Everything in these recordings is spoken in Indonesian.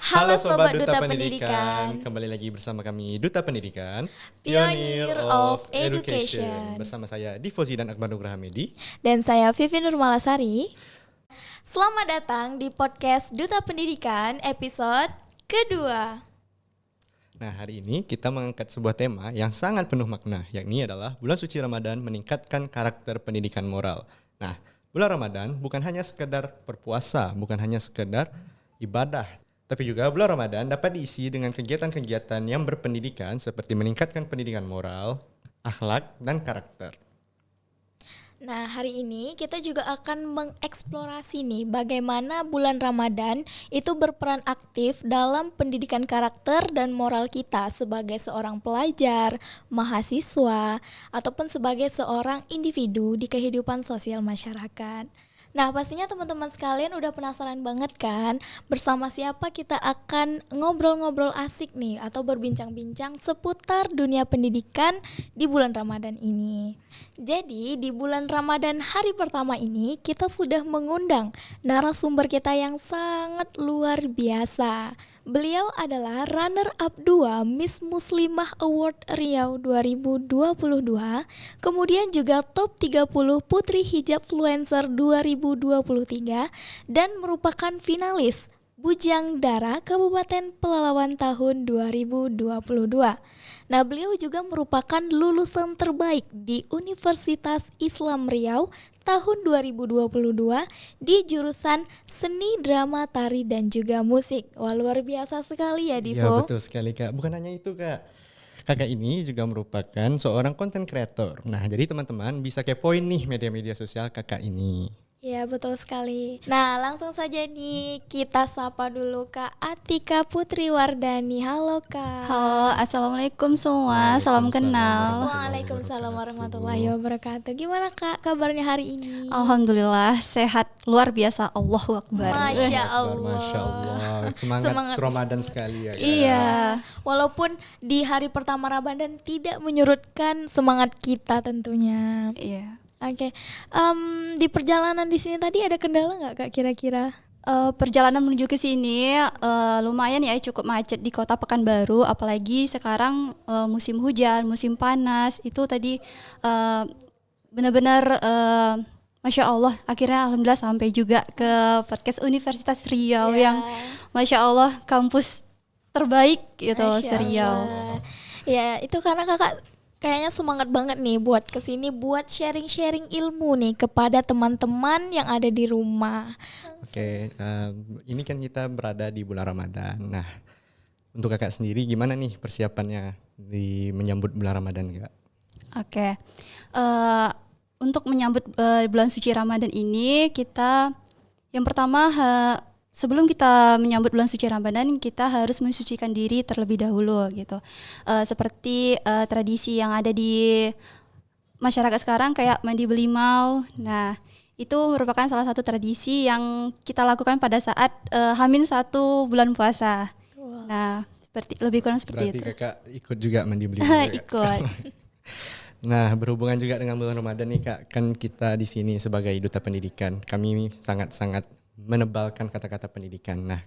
Halo Sobat Duta Pendidikan, kembali lagi bersama kami Duta Pendidikan, Pioneer of Education. Bersama saya Divozi dan Akbar Nugraha Hamidi. Dan saya Vivi Nurmalasari. Selamat datang di podcast Duta Pendidikan episode kedua. Nah, hari ini kita mengangkat sebuah tema yang sangat penuh makna, yakni adalah bulan suci Ramadan meningkatkan karakter pendidikan moral. Nah, bulan Ramadan bukan hanya sekedar berpuasa, bukan hanya sekedar ibadah, tapi juga bulan Ramadan dapat diisi dengan kegiatan-kegiatan yang berpendidikan seperti meningkatkan pendidikan moral, akhlak, dan karakter. Nah, hari ini kita juga akan mengeksplorasi nih bagaimana bulan Ramadan itu berperan aktif dalam pendidikan karakter dan moral kita sebagai seorang pelajar, mahasiswa, ataupun sebagai seorang individu di kehidupan sosial masyarakat. Nah, pastinya teman-teman sekalian udah penasaran banget kan bersama siapa kita akan ngobrol-ngobrol asik nih atau berbincang-bincang seputar dunia pendidikan di bulan Ramadan ini. Jadi, di bulan Ramadan hari pertama ini kita sudah mengundang narasumber kita yang sangat luar biasa. Beliau adalah runner-up 2 Miss Muslimah Award Riau 2022, kemudian juga top 30 Putri Hijab Fluencer 2023 dan merupakan finalis Bujang Dara Kabupaten Pelalawan tahun 2022. Nah, beliau juga merupakan lulusan terbaik di Universitas Islam Riau tahun 2022 di jurusan Seni Drama Tari dan juga Musik. Wah, luar biasa sekali ya, Divo. Ya, betul sekali, Kak. Bukan hanya itu, Kak. Kakak ini juga merupakan seorang content creator. Nah, jadi teman-teman bisa kepoin nih media-media sosial kakak ini. Ya, betul sekali. Nah, langsung saja nih kita sapa dulu Kak Atika Putri Wardani. Halo Kak. Halo, assalamualaikum semua. Salam kenal. Waalaikumsalam warahmatullahi wabarakatuh. Gimana Kak kabarnya hari ini? Alhamdulillah sehat luar biasa. Allahu Akbar. Masya Allah. Masya Allah. Semangat Ramadan sekali ya. Kak. Iya. Walaupun di hari pertama Ramadan tidak menyurutkan semangat kita tentunya. Iya. Oke. Di perjalanan di sini tadi ada kendala nggak Kak kira-kira? Perjalanan menuju ke sini lumayan ya, cukup macet di kota Pekanbaru, apalagi sekarang musim hujan, musim panas. Itu tadi benar-benar Masya Allah, akhirnya alhamdulillah sampai juga ke podcast Universitas Riau yang Masya Allah kampus terbaik gitu, Riau. Ya, itu karena kakak kayaknya semangat banget nih buat kesini, buat sharing-sharing ilmu nih kepada teman-teman yang ada di rumah. Oke, ini kan kita berada di bulan Ramadan. Nah, untuk kakak sendiri gimana nih persiapannya di menyambut bulan Ramadan, Kak? Oke, untuk menyambut bulan suci Ramadan ini, kita yang pertama sebelum kita menyambut bulan suci Ramadan, kita harus mensucikan diri terlebih dahulu gitu. Seperti tradisi yang ada di masyarakat sekarang kayak mandi belimau. Nah, itu merupakan salah satu tradisi yang kita lakukan pada saat H-1 bulan puasa. Wow. Nah, lebih kurang seperti berarti itu. Kakak ikut juga mandi belimau. Ikut. Nah, berhubungan juga dengan bulan Ramadan nih Kak, kan kita di sini sebagai duta pendidikan, kami sangat-sangat menebalkan kata-kata pendidikan. Nah,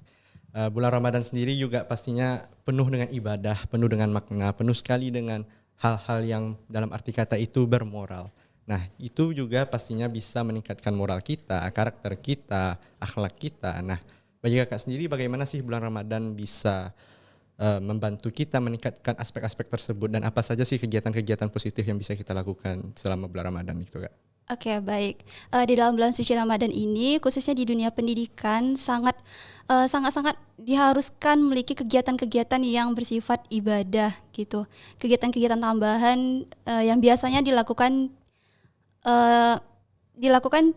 bulan Ramadan sendiri juga pastinya penuh dengan ibadah, penuh dengan makna, penuh sekali dengan hal-hal yang dalam arti kata itu bermoral. Nah, itu juga pastinya bisa meningkatkan moral kita, karakter kita, akhlak kita. Nah, bagi kakak sendiri bagaimana sih bulan Ramadan bisa membantu kita meningkatkan aspek-aspek tersebut dan apa saja sih kegiatan-kegiatan positif yang bisa kita lakukan selama bulan Ramadan itu, Kak? Oke, baik. Di dalam bulan suci Ramadan ini, khususnya di dunia pendidikan, sangat diharuskan memiliki kegiatan-kegiatan yang bersifat ibadah gitu. Kegiatan-kegiatan tambahan yang biasanya dilakukan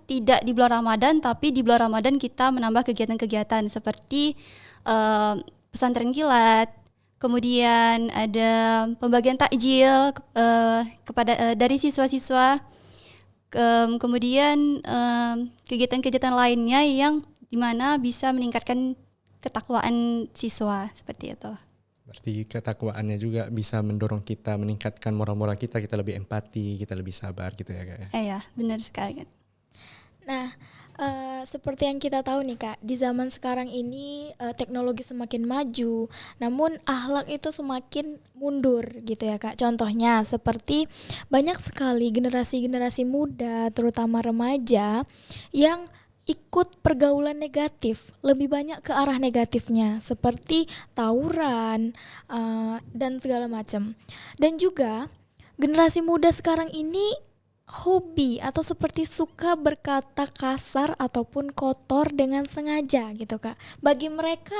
tidak di bulan Ramadan, tapi di bulan Ramadan kita menambah kegiatan-kegiatan seperti pesantren kilat, kemudian ada pembagian takjil kepada dari siswa-siswa. Kemudian kegiatan-kegiatan lainnya yang dimana bisa meningkatkan ketakwaan siswa seperti itu. Berarti ketakwaannya juga bisa mendorong kita meningkatkan moral-moral kita lebih empati, kita lebih sabar gitu ya Kak. Iya, benar sekali. Nah, Seperti yang kita tahu nih Kak, di zaman sekarang ini teknologi semakin maju, namun akhlak itu semakin mundur gitu ya Kak. Contohnya seperti banyak sekali generasi-generasi muda, terutama remaja, yang ikut pergaulan negatif, lebih banyak ke arah negatifnya, seperti tawuran dan segala macam. Dan juga generasi muda sekarang ini hobi atau seperti suka berkata kasar ataupun kotor dengan sengaja gitu Kak. Bagi mereka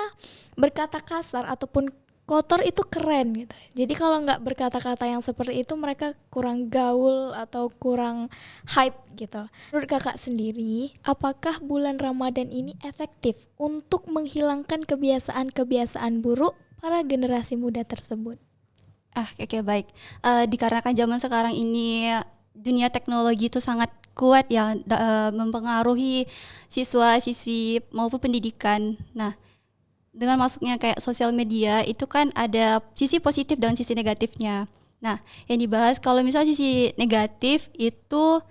berkata kasar ataupun kotor itu keren gitu. Jadi kalau nggak berkata-kata yang seperti itu mereka kurang gaul atau kurang hype gitu. Menurut Kakak sendiri, apakah bulan Ramadan ini efektif untuk menghilangkan kebiasaan-kebiasaan buruk para generasi muda tersebut? Oke, baik. Dikarenakan zaman sekarang ini dunia teknologi itu sangat kuat ya, mempengaruhi siswa-siswi maupun pendidikan. Nah, dengan masuknya kayak sosial media itu kan ada sisi positif dan sisi negatifnya. Nah, yang dibahas kalau misalnya sisi negatif itu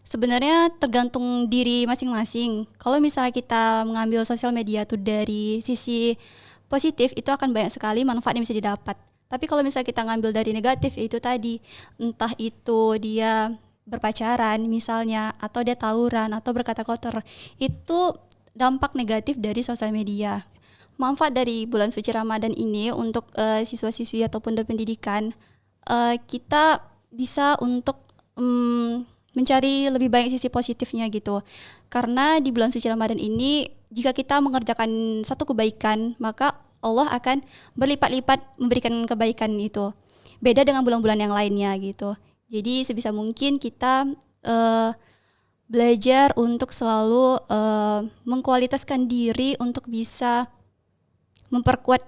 sebenarnya tergantung diri masing-masing. Kalau misalnya kita mengambil sosial media tuh dari sisi positif, itu akan banyak sekali manfaat yang bisa didapat. Tapi kalau misalnya kita ngambil dari negatif, itu tadi, entah itu dia berpacaran misalnya, atau dia tawuran, atau berkata kotor, itu dampak negatif dari sosial media. Manfaat dari bulan suci Ramadan ini untuk siswa-siswi ataupun pendidikan, kita bisa untuk mencari lebih banyak sisi positifnya gitu. Karena di bulan suci Ramadan ini, jika kita mengerjakan satu kebaikan, maka Allah akan berlipat-lipat memberikan kebaikan itu. Beda dengan bulan-bulan yang lainnya gitu. Jadi sebisa mungkin kita belajar untuk selalu mengkualitaskan diri untuk bisa memperkuat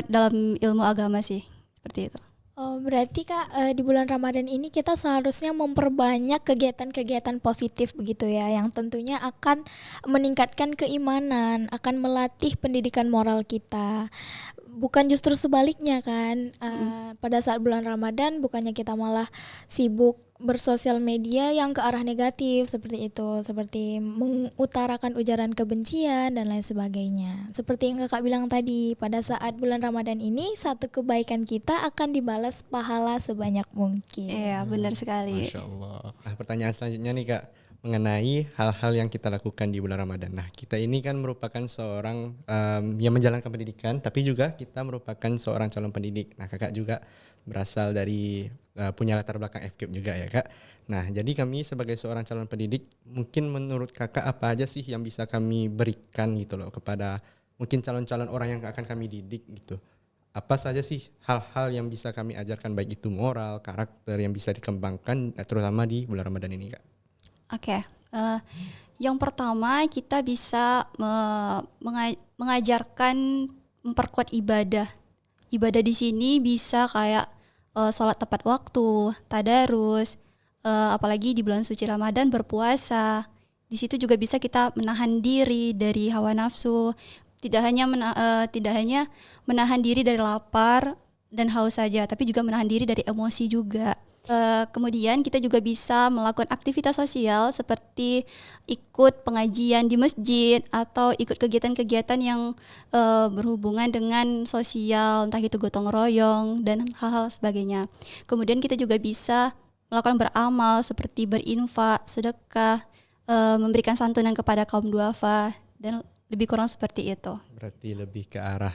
dalam ilmu agama sih. Seperti itu. Oh, berarti Kak, di bulan Ramadan ini kita seharusnya memperbanyak kegiatan-kegiatan positif begitu ya, yang tentunya akan meningkatkan keimanan, akan melatih pendidikan moral kita. Bukan justru sebaliknya kan, pada saat bulan Ramadan bukannya kita malah sibuk bersosial media yang ke arah negatif seperti itu, seperti mengutarakan ujaran kebencian dan lain sebagainya. Seperti yang Kakak bilang tadi, pada saat bulan Ramadan ini satu kebaikan kita akan dibalas pahala sebanyak mungkin. Iya, benar sekali. Masya Allah. Nah, pertanyaan selanjutnya nih Kak, mengenai hal-hal yang kita lakukan di bulan Ramadan. Nah, kita ini kan merupakan seorang yang menjalankan pendidikan, tapi juga kita merupakan seorang calon pendidik. Nah, Kakak juga berasal dari punya latar belakang FKIP juga ya Kak. Nah, jadi kami sebagai seorang calon pendidik, mungkin menurut Kakak apa aja sih yang bisa kami berikan gitu loh kepada mungkin calon-calon orang yang akan kami didik gitu. Apa saja sih hal-hal yang bisa kami ajarkan, baik itu moral, karakter yang bisa dikembangkan terutama di bulan Ramadan ini Kak? Oke, yang pertama kita bisa mengajarkan memperkuat ibadah. Ibadah di sini bisa kayak sholat tepat waktu, tadarus, apalagi di bulan suci Ramadan berpuasa. Di situ juga bisa kita menahan diri dari hawa nafsu. Tidak hanya menahan diri dari lapar dan haus saja, tapi juga menahan diri dari emosi juga. Kemudian kita juga bisa melakukan aktivitas sosial seperti ikut pengajian di masjid atau ikut kegiatan-kegiatan yang berhubungan dengan sosial, entah itu gotong royong dan hal-hal sebagainya. Kemudian kita juga bisa melakukan beramal seperti berinfak, sedekah, memberikan santunan kepada kaum duafa dan lebih kurang seperti itu. Berarti lebih ke arah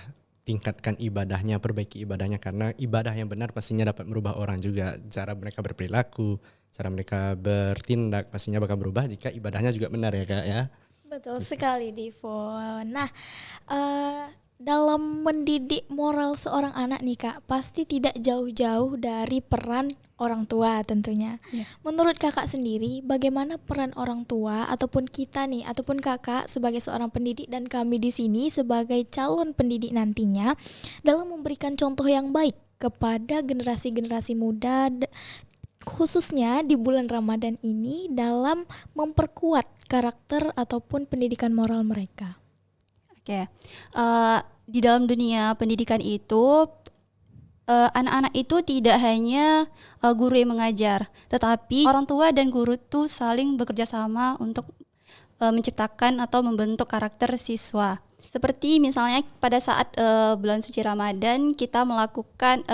tingkatkan ibadahnya, perbaiki ibadahnya, karena ibadah yang benar pastinya dapat merubah orang juga. Cara mereka berperilaku, cara mereka bertindak pastinya bakal berubah jika ibadahnya juga benar ya Kak ya. Betul sekali Divo. Nah, dalam mendidik moral seorang anak nih Kak, pasti tidak jauh-jauh dari peran orang tua tentunya. Menurut Kakak sendiri, bagaimana peran orang tua ataupun kita nih, ataupun Kakak sebagai seorang pendidik dan kami di sini sebagai calon pendidik nantinya dalam memberikan contoh yang baik kepada generasi-generasi muda, khususnya di bulan Ramadan ini dalam memperkuat karakter ataupun pendidikan moral mereka? Oke, di dalam dunia pendidikan itu anak-anak itu tidak hanya guru yang mengajar, tetapi orang tua dan guru itu saling bekerja sama untuk menciptakan atau membentuk karakter siswa. Seperti misalnya pada saat bulan suci Ramadan kita melakukan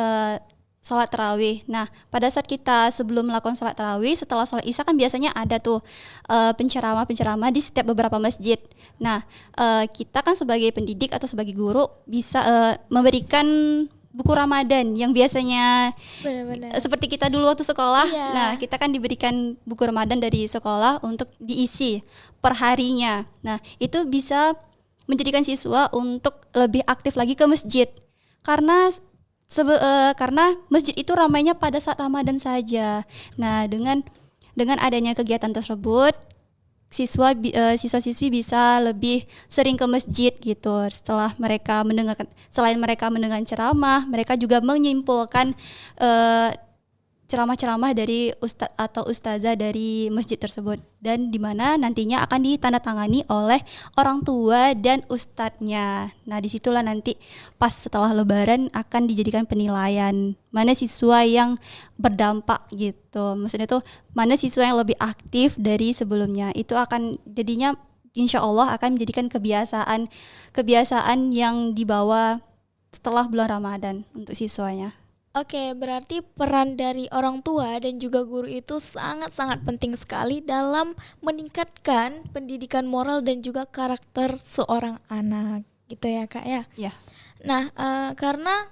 sholat tarawih. Nah, pada saat kita sebelum melakukan sholat tarawih, setelah sholat isya kan biasanya ada tuh penceramah-penceramah di setiap beberapa masjid. Nah, kita kan sebagai pendidik atau sebagai guru bisa memberikan buku Ramadan yang biasanya Benar-benar. seperti kita dulu waktu sekolah. Iya. Nah, kita kan diberikan buku Ramadan dari sekolah untuk diisi per harinya. Nah, itu bisa menjadikan siswa untuk lebih aktif lagi ke masjid. Karena masjid itu ramainya pada saat Ramadan saja. Nah, dengan adanya kegiatan tersebut, siswa-siswi bisa lebih sering ke masjid gitu. Selain mereka mendengar ceramah, mereka juga menyimpulkan ceramah-ceramah dari ustadz atau ustazah dari masjid tersebut, dan di mana nantinya akan ditandatangani oleh orang tua dan ustadznya. Nah, disitulah nanti pas setelah Lebaran akan dijadikan penilaian mana siswa yang berdampak gitu. Maksudnya tuh mana siswa yang lebih aktif dari sebelumnya. Itu akan jadinya insya Allah akan menjadikan kebiasaan yang dibawa setelah bulan Ramadan untuk siswanya. Oke, berarti peran dari orang tua dan juga guru itu sangat-sangat penting sekali dalam meningkatkan pendidikan moral dan juga karakter seorang anak, gitu ya Kak ya? Ya. Nah, karena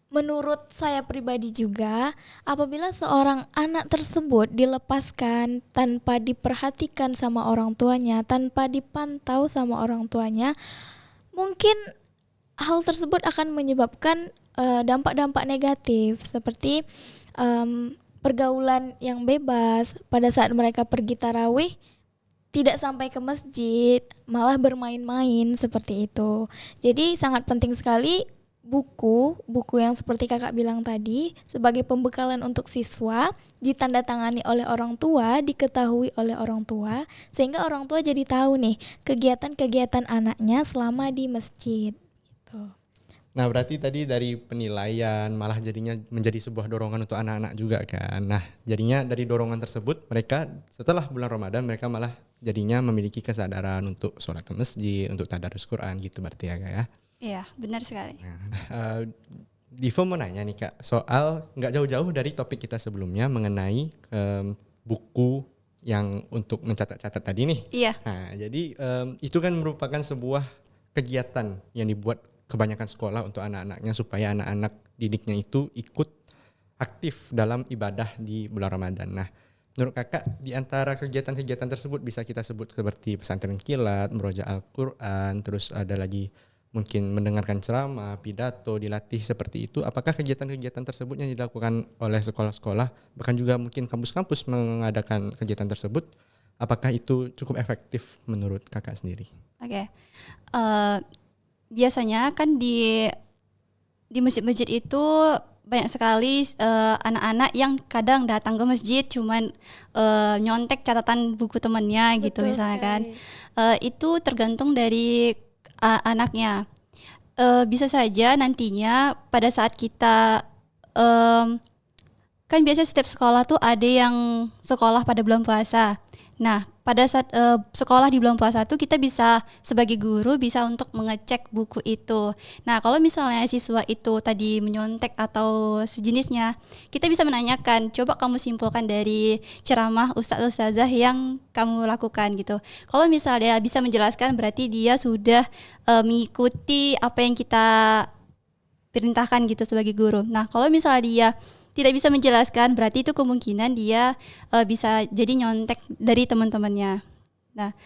menurut saya pribadi juga, apabila seorang anak tersebut dilepaskan tanpa diperhatikan sama orang tuanya, tanpa dipantau sama orang tuanya, mungkin hal tersebut akan menyebabkan dampak-dampak negatif seperti pergaulan yang bebas pada saat mereka pergi tarawih, tidak sampai ke masjid, malah bermain-main seperti itu. Jadi sangat penting sekali buku yang seperti kakak bilang tadi sebagai pembekalan untuk siswa, ditandatangani oleh orang tua, diketahui oleh orang tua, sehingga orang tua jadi tahu nih kegiatan-kegiatan anaknya selama di masjid gitu. Nah, berarti tadi dari penilaian malah jadinya menjadi sebuah dorongan untuk anak-anak juga kan. Nah, jadinya dari dorongan tersebut mereka setelah bulan Ramadan mereka malah jadinya memiliki kesadaran untuk sholat ke masjid, untuk tadarus Quran gitu berarti ya Kak ya. Iya, benar sekali. Nah, Divo mau nanya nih Kak, soal nggak jauh-jauh dari topik kita sebelumnya mengenai buku yang untuk mencatat-catat tadi nih. Iya. Nah, jadi itu kan merupakan sebuah kegiatan yang dibuat kebanyakan sekolah untuk anak-anaknya supaya anak-anak didiknya itu ikut aktif dalam ibadah di bulan Ramadan. Nah, menurut kakak di antara kegiatan-kegiatan tersebut bisa kita sebut seperti pesantren kilat, meroja Al-Quran, terus ada lagi mungkin mendengarkan ceramah, pidato, dilatih seperti itu. Apakah kegiatan-kegiatan tersebut yang dilakukan oleh sekolah-sekolah, bahkan juga mungkin kampus-kampus mengadakan kegiatan tersebut, apakah itu cukup efektif menurut kakak sendiri? Oke. Biasanya kan di masjid-masjid itu banyak sekali anak-anak yang kadang datang ke masjid cuman nyontek catatan buku temannya gitu misalnya kan. Itu tergantung dari anaknya. Bisa saja nantinya pada saat kita kan biasanya setiap sekolah tuh ada yang sekolah pada bulan puasa. Nah, pada saat sekolah di bulan puasa tuh kita bisa sebagai guru bisa untuk mengecek buku itu. Nah, kalau misalnya siswa itu tadi menyontek atau sejenisnya, kita bisa menanyakan, coba kamu simpulkan dari ceramah ustadz-ustazah yang kamu lakukan gitu. Kalau misalnya bisa menjelaskan berarti dia sudah mengikuti apa yang kita perintahkan gitu sebagai guru. Nah, kalau misalnya dia tidak bisa menjelaskan, berarti itu kemungkinan dia bisa jadi nyontek dari teman-temannya. Nah,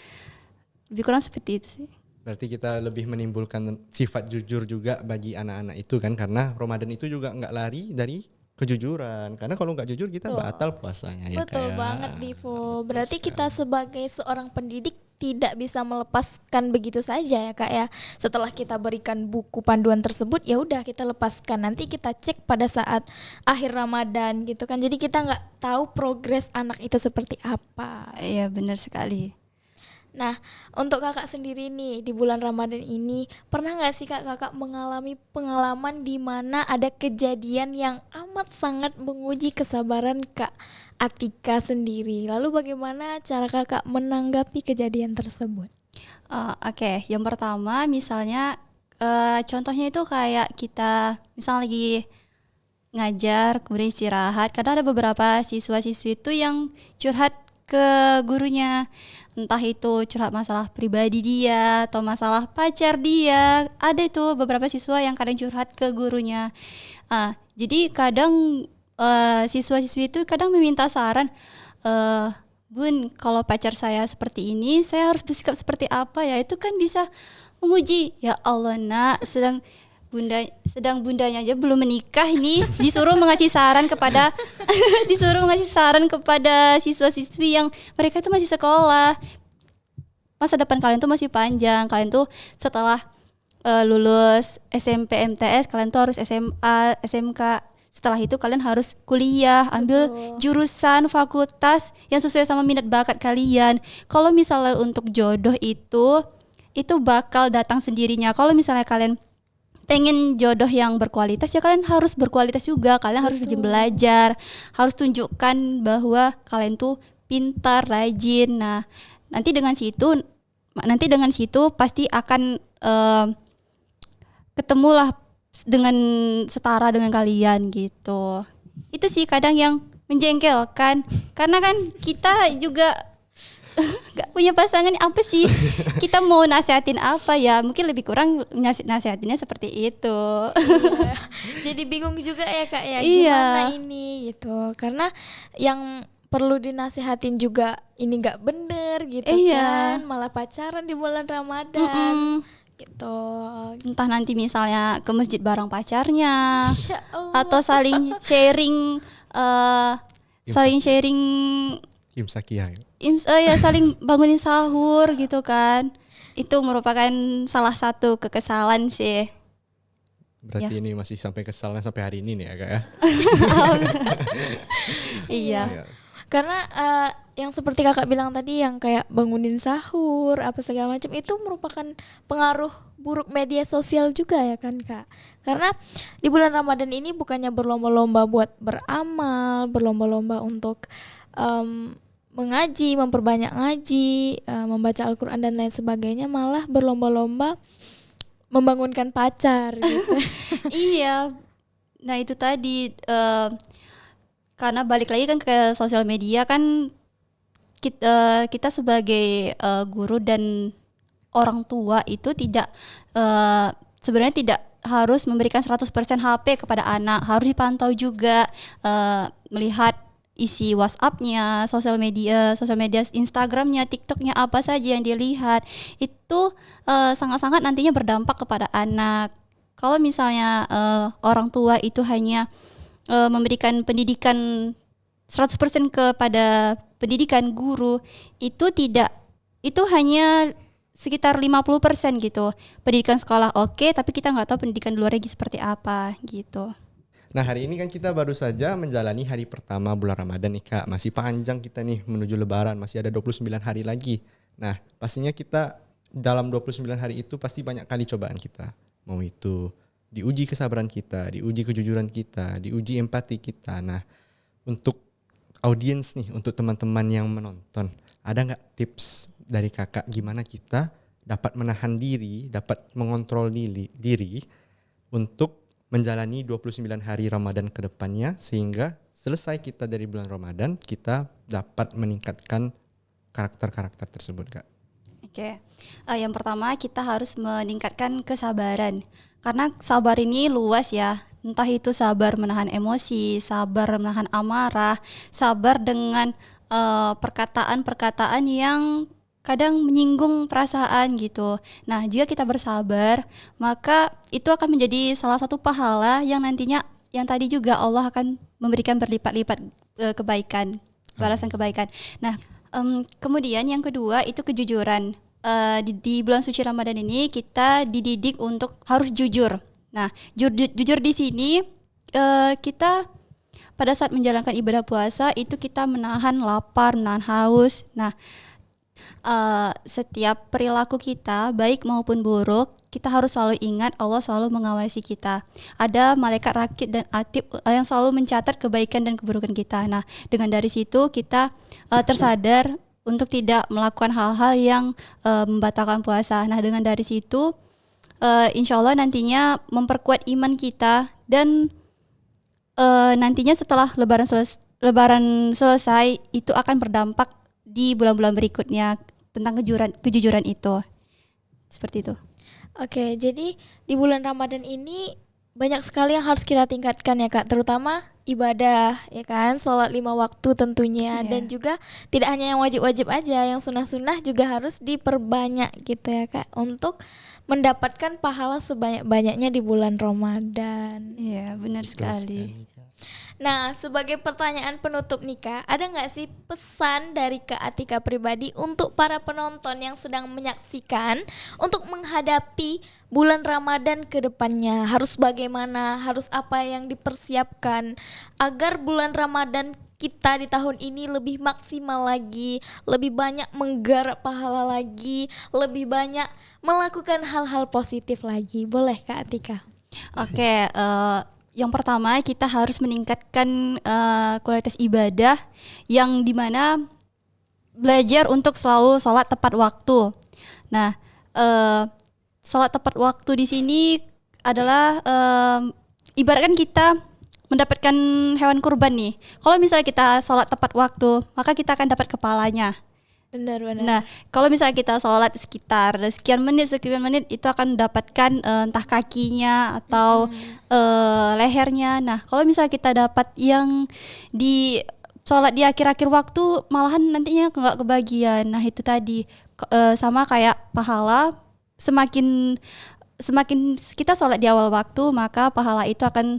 lebih kurang seperti itu sih. Berarti kita lebih menimbulkan sifat jujur juga bagi anak-anak itu kan, karena Ramadan itu juga nggak lari dari kejujuran. Karena kalau nggak jujur kita batal puasanya. Betul banget Divo. Berarti kita sebagai seorang pendidik tidak bisa melepaskan begitu saja ya Kak ya. Setelah kita berikan buku panduan tersebut, ya udah kita lepaskan. Nanti kita cek pada saat akhir Ramadan gitu kan. Jadi kita nggak tahu progres anak itu seperti apa. Iya, benar sekali. Nah, untuk kakak sendiri nih di bulan Ramadan ini, pernah nggak sih kakak mengalami pengalaman di mana ada kejadian yang amat sangat menguji kesabaran Kak Atika sendiri? Lalu bagaimana cara kakak menanggapi kejadian tersebut? Oke, yang pertama misalnya contohnya itu kayak kita misal lagi ngajar kemudian istirahat, kadang ada beberapa siswa-siswi itu yang curhat ke gurunya, entah itu curhat masalah pribadi dia atau masalah pacar dia. Ada itu beberapa siswa yang kadang curhat ke gurunya. Jadi kadang siswa-siswi itu kadang meminta saran, Bun, kalau pacar saya seperti ini, saya harus bersikap seperti apa ya? Itu kan bisa menguji. Ya Allah, Nak, sedang bundanya aja belum menikah ini disuruh mengasih saran kepada disuruh mengasih saran kepada siswa-siswi yang mereka itu masih sekolah. Masa depan kalian tuh masih panjang. Kalian tuh setelah lulus SMP MTS, kalian tuh harus SMA, SMK. Setelah itu kalian harus kuliah, ambil jurusan fakultas yang sesuai sama minat bakat kalian. Kalau misalnya untuk jodoh itu bakal datang sendirinya. Kalau misalnya kalian pengen jodoh yang berkualitas, ya kalian harus berkualitas juga. Kalian harus rajin belajar, harus tunjukkan bahwa kalian tuh pintar, rajin. Nah, nanti dengan situ pasti akan ketemulah dengan setara dengan kalian gitu. Itu sih kadang yang menjengkelkan, karena kan kita juga gak punya pasangan, apa sih kita mau nasihatin apa ya, mungkin lebih kurang nasihatinnya seperti itu. Iya. Jadi bingung juga ya Kak ya, gimana ini gitu, karena yang perlu dinasehatin juga ini gak bener gitu kan, malah pacaran di bulan Ramadan gitu. Entah nanti misalnya ke masjid bareng pacarnya atau saling sharing Imsakiyah. Saling bangunin sahur gitu kan. Itu merupakan salah satu kekesalan sih. Berarti ini masih sampai kesalnya sampai hari ini nih ya Kak ya. Iya. Karena yang seperti kakak bilang tadi, yang kayak bangunin sahur apa segala macam, itu merupakan pengaruh buruk media sosial juga ya kan Kak. Karena di bulan Ramadan ini bukannya berlomba-lomba buat beramal, berlomba-lomba untuk mengaji, memperbanyak ngaji, membaca Al-Quran dan lain sebagainya, malah berlomba-lomba membangunkan pacar gitu. Iya. Nah itu tadi karena balik lagi kan ke sosial media kan, kita sebagai guru dan orang tua itu sebenarnya tidak harus memberikan 100% HP kepada anak, harus dipantau juga, melihat isi WhatsApp-nya, sosial media Instagram-nya, TikTok-nya, apa saja yang dia lihat. Itu sangat-sangat nantinya berdampak kepada anak. Kalau misalnya orang tua itu hanya memberikan pendidikan 100% kepada pendidikan guru, itu hanya sekitar 50% gitu. Pendidikan sekolah oke, tapi kita nggak tahu pendidikan di luar lagi seperti apa gitu. Nah hari ini kan kita baru saja menjalani hari pertama bulan Ramadan nih Kak. Masih panjang kita nih menuju Lebaran, masih ada 29 hari lagi. Nah pastinya kita dalam 29 hari itu pasti banyak kali cobaan kita. Mau itu diuji kesabaran kita, diuji kejujuran kita, diuji empati kita. Nah untuk audiens nih, untuk teman-teman yang menonton, ada nggak tips dari kakak gimana kita dapat menahan diri, dapat mengontrol diri untuk menjalani 29 hari Ramadan ke depannya, sehingga selesai kita dari bulan Ramadan, kita dapat meningkatkan karakter-karakter tersebut Kak. Oke. Yang pertama kita harus meningkatkan kesabaran. Karena sabar ini luas ya. Entah itu sabar menahan emosi, sabar menahan amarah, sabar dengan perkataan-perkataan yang kadang menyinggung perasaan gitu. Nah, jika kita bersabar, maka itu akan menjadi salah satu pahala yang nantinya, yang tadi juga Allah akan memberikan berlipat-lipat kebaikan, balasan kebaikan. Nah, kemudian yang kedua itu kejujuran. Di bulan suci Ramadan ini kita dididik untuk harus jujur. Nah, jujur di sini kita pada saat menjalankan ibadah puasa itu kita menahan lapar, menahan haus. Nah, setiap perilaku kita baik maupun buruk, kita harus selalu ingat Allah selalu mengawasi kita. Ada malaikat rakib dan atid yang selalu mencatat kebaikan dan keburukan kita. Nah, dengan dari situ kita tersadar untuk tidak melakukan hal-hal yang membatalkan puasa. Nah, dengan dari situ insya Allah nantinya memperkuat iman kita, dan nantinya setelah Lebaran selesai itu akan berdampak di bulan-bulan berikutnya tentang kejujuran itu. Seperti itu. Oke, jadi di bulan Ramadan ini banyak sekali yang harus kita tingkatkan ya Kak, terutama ibadah ya kan, sholat 5 waktu tentunya, dan juga tidak hanya yang wajib-wajib aja, yang sunnah-sunnah juga harus diperbanyak gitu ya Kak, untuk mendapatkan pahala sebanyak-banyaknya di bulan Ramadan. Iya, benar sekali. Nah, sebagai pertanyaan penutup nih Kak, ada nggak sih pesan dari Kak Atika pribadi untuk para penonton yang sedang menyaksikan untuk menghadapi bulan Ramadan ke depannya? Harus bagaimana, harus apa yang dipersiapkan agar bulan Ramadan kita di tahun ini lebih maksimal lagi, lebih banyak menggarap pahala lagi, lebih banyak melakukan hal-hal positif lagi. Boleh Kak Atika? Oke, yang pertama kita harus meningkatkan kualitas ibadah, yang dimana belajar untuk selalu sholat tepat waktu. Nah, sholat tepat waktu di sini adalah ibaratkan kita mendapatkan hewan kurban nih. Kalau misalnya kita sholat tepat waktu, maka kita akan dapat kepalanya. Benar-benar. Nah, kalau misalnya kita sholat sekitar sekian menit itu akan mendapatkan entah kakinya atau lehernya. Nah, kalau misalnya kita dapat yang di sholat di akhir-akhir waktu, malahan nantinya nggak kebagian. Nah, itu tadi sama kayak pahala, semakin kita sholat di awal waktu, maka pahala itu akan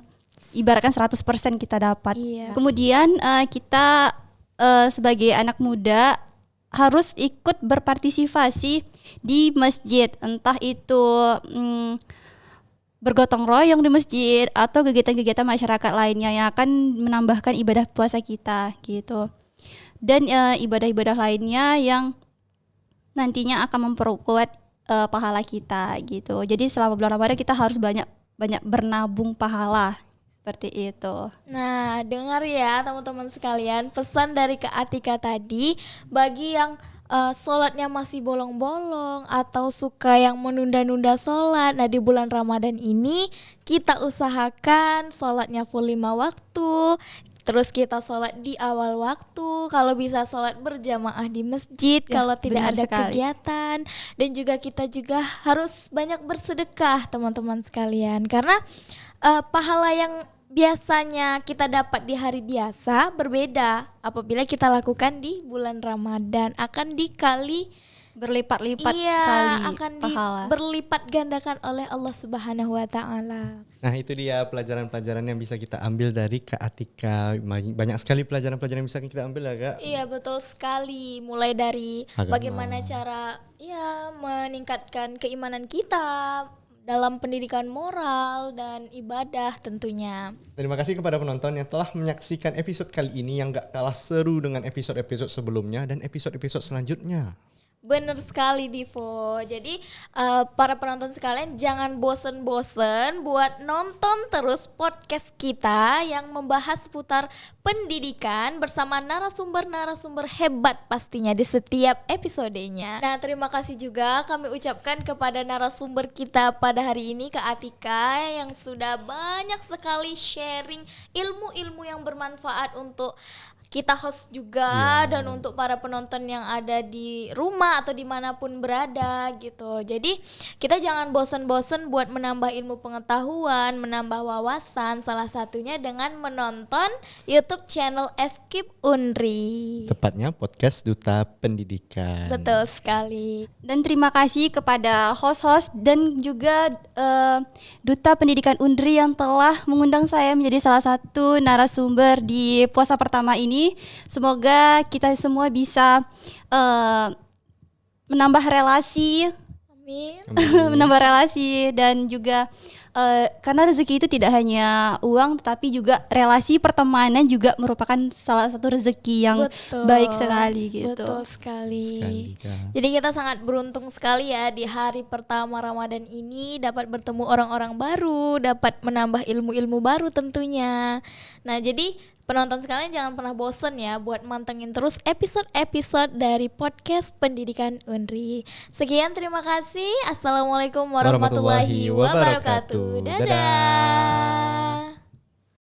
ibaratkan 100% kita dapat. Iya. Kemudian kita sebagai anak muda harus ikut berpartisipasi di masjid, entah itu bergotong royong di masjid atau kegiatan-kegiatan masyarakat lainnya yang akan menambahkan ibadah puasa kita gitu. Dan ibadah-ibadah lainnya yang nantinya akan memperkuat pahala kita gitu. Jadi selama bulan Ramadan kita harus banyak bernabung pahala. Seperti itu. Nah, dengar ya teman-teman sekalian, pesan dari Kak Atika tadi bagi yang sholatnya masih bolong-bolong atau suka yang menunda-nunda sholat. Nah, di bulan Ramadan ini kita usahakan sholatnya full 5 waktu. Terus kita sholat di awal waktu, kalau bisa sholat berjamaah di masjid, kalau tidak ada kegiatan. Dan juga kita juga harus banyak bersedekah teman-teman sekalian, karena pahala yang biasanya kita dapat di hari biasa berbeda apabila kita lakukan di bulan Ramadan, akan dikali berlipat-lipat kali akan pahala. berlipat gandakan oleh Allah Subhanahu wa taala. Nah, itu dia pelajaran-pelajaran yang bisa kita ambil dari Kak Atika. Banyak sekali pelajaran-pelajaran yang bisa kita ambil ya Kak. Iya, betul sekali. Mulai dari bagaimana cara meningkatkan keimanan kita dalam pendidikan moral dan ibadah tentunya. Terima kasih kepada penonton yang telah menyaksikan episode kali ini yang gak kalah seru dengan episode-episode sebelumnya dan episode-episode selanjutnya. Bener sekali Divo. Jadi para penonton sekalian jangan bosen-bosen buat nonton terus podcast kita yang membahas seputar pendidikan bersama narasumber-narasumber hebat pastinya di setiap episodenya. Nah, terima kasih juga kami ucapkan kepada narasumber kita pada hari ini, Kak Atika, yang sudah banyak sekali sharing ilmu-ilmu yang bermanfaat untuk kita host juga dan untuk para penonton yang ada di rumah atau dimanapun berada gitu. Jadi kita jangan bosan-bosan buat menambah ilmu pengetahuan, menambah wawasan, salah satunya dengan menonton YouTube channel FKIP Unri. Tepatnya podcast Duta Pendidikan. Betul sekali. Dan terima kasih kepada host-host dan juga Duta Pendidikan Unri yang telah mengundang saya menjadi salah satu narasumber di puasa pertama ini. Semoga kita semua bisa menambah relasi Amin. menambah relasi dan juga karena rezeki itu tidak hanya uang tetapi juga relasi pertemanan juga merupakan salah satu rezeki yang Betul. baik sekali gitu. Betul sekali. Kak. Jadi kita sangat beruntung sekali ya di hari pertama Ramadan ini dapat bertemu orang-orang baru, dapat menambah ilmu-ilmu baru tentunya. Nah, jadi penonton sekalian jangan pernah bosen ya buat mantengin terus episode-episode dari podcast Pendidikan Unri. Sekian, terima kasih. Assalamualaikum warahmatullahi wabarakatuh. Dadah.